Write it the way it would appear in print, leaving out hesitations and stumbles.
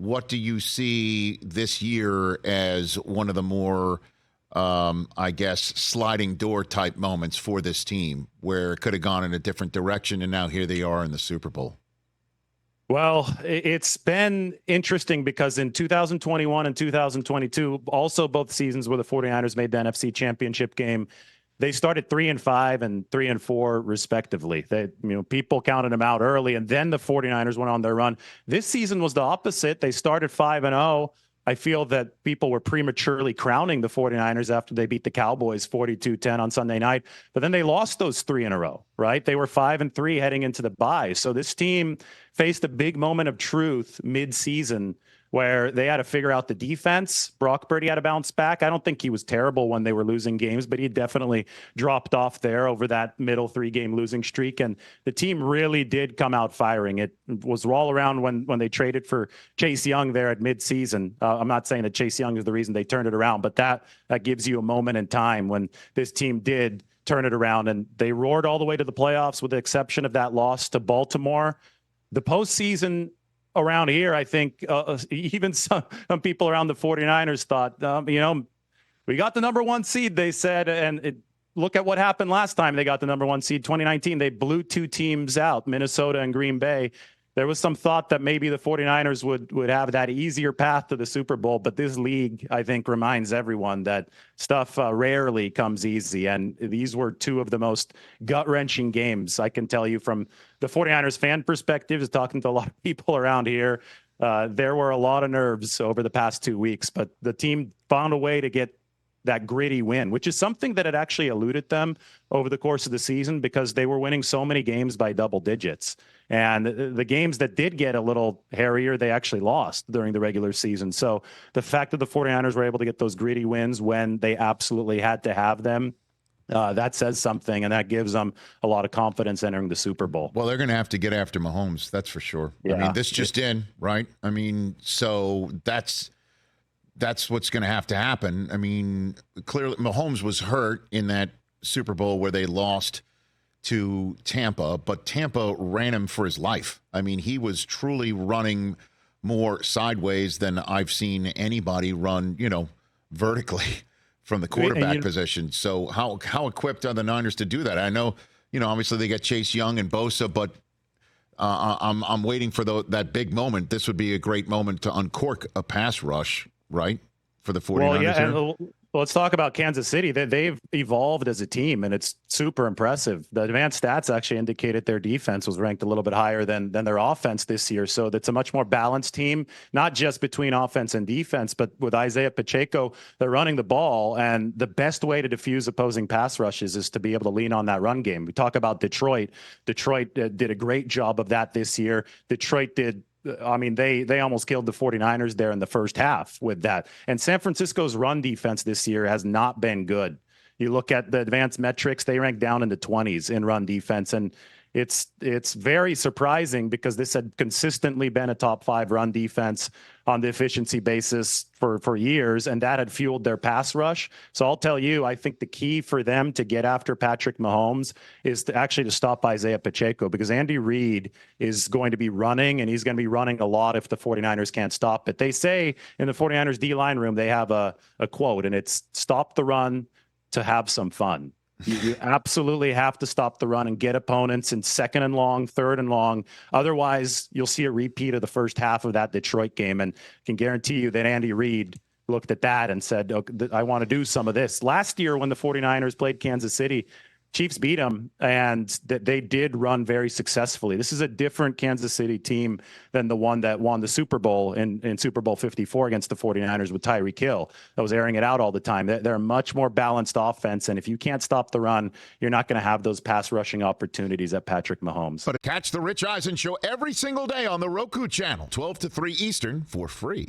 what do you see this year as one of the more, I guess, sliding door type moments for this team where it could have gone in a different direction and now here they are in the Super Bowl? Well, it's been interesting because in 2021 and 2022, also both seasons where the 49ers made the NFC Championship game, they started 3-5 and 3-4 respectively. People counted them out early, and then the 49ers went on their run. This season was the opposite. They started 5-0. I feel that people were prematurely crowning the 49ers after they beat the Cowboys 42-10 on Sunday night, but then they lost those 3 in a row, right? They were 5-3 heading into the bye. So this team faced a big moment of truth mid-season where they had to figure out the defense. Brock Purdy had to bounce back. I don't think he was terrible when they were losing games, but he definitely dropped off there over that middle 3-game losing streak. And the team really did come out firing. It was all around when they traded for Chase Young there at midseason. I'm not saying that Chase Young is the reason they turned it around, but that gives you a moment in time when this team did turn it around, and they roared all the way to the playoffs with the exception of that loss to Baltimore. The postseason around here, I think even some people around the 49ers thought, we got the number 1 seed, they said, and look at what happened last time they got the number 1 seed, 2019. They blew 2 teams out, Minnesota and Green Bay. There was some thought that maybe the 49ers would have that easier path to the Super Bowl, but this league, I think, reminds everyone that stuff rarely comes easy, and these were 2 of the most gut-wrenching games. I can tell you from the 49ers fan perspective, is talking to a lot of people around here, there were a lot of nerves over the past 2 weeks, but the team found a way to get that gritty win, which is something that had actually eluded them over the course of the season because they were winning so many games by double digits. And the games that did get a little hairier, they actually lost during the regular season. So the fact that the 49ers were able to get those gritty wins when they absolutely had to have them, that says something, and that gives them a lot of confidence entering the Super Bowl. Well, they're going to have to get after Mahomes, that's for sure. Yeah. I mean, this just in, right? I mean, so that's what's going to have to happen. I mean, clearly Mahomes was hurt in that Super Bowl where they lost to Tampa, but Tampa ran him for his life. I mean, he was truly running more sideways than I've seen anybody run, vertically from the quarterback position. So how equipped are the Niners to do that? I know, obviously they got Chase Young and Bosa, but I'm waiting for that big moment. This would be a great moment to uncork a pass rush, right, for the 49ers. Well, yeah, let's talk about Kansas City. They've evolved as a team, and it's super impressive. The advanced stats actually indicated their defense was ranked a little bit higher than their offense this year. So that's a much more balanced team, not just between offense and defense, but with Isaiah Pacheco, they're running the ball. And the best way to diffuse opposing pass rushes is to be able to lean on that run game. We talk about Detroit. Detroit did a great job of that this year. They almost killed the 49ers there in the first half with that. And San Francisco's run defense this year has not been good. You look at the advanced metrics, they rank down in the 20s in run defense. And it's very surprising because this had consistently been a top 5 run defense on the efficiency basis for years, and that had fueled their pass rush. So I'll tell you, I think the key for them to get after Patrick Mahomes is to stop Isaiah Pacheco, because Andy Reid is going to be running, and he's going to be running a lot if the 49ers can't stop it. They say in the 49ers D-line room, they have a quote, and it's stop the run to have some fun. You absolutely have to stop the run and get opponents in 2nd and long, 3rd and long. Otherwise, you'll see a repeat of the first half of that Detroit game. And I can guarantee you that Andy Reid looked at that and said, I want to do some of this. Last year when the 49ers played Kansas City, Chiefs beat them, and they did run very successfully. This is a different Kansas City team than the one that won the Super Bowl in Super Bowl 54 against the 49ers with Tyreek Hill. That was airing it out all the time. They're a much more balanced offense, and if you can't stop the run, you're not going to have those pass rushing opportunities at Patrick Mahomes. But catch the Rich Eisen Show every single day on the Roku channel, 12 to 3 Eastern, for free.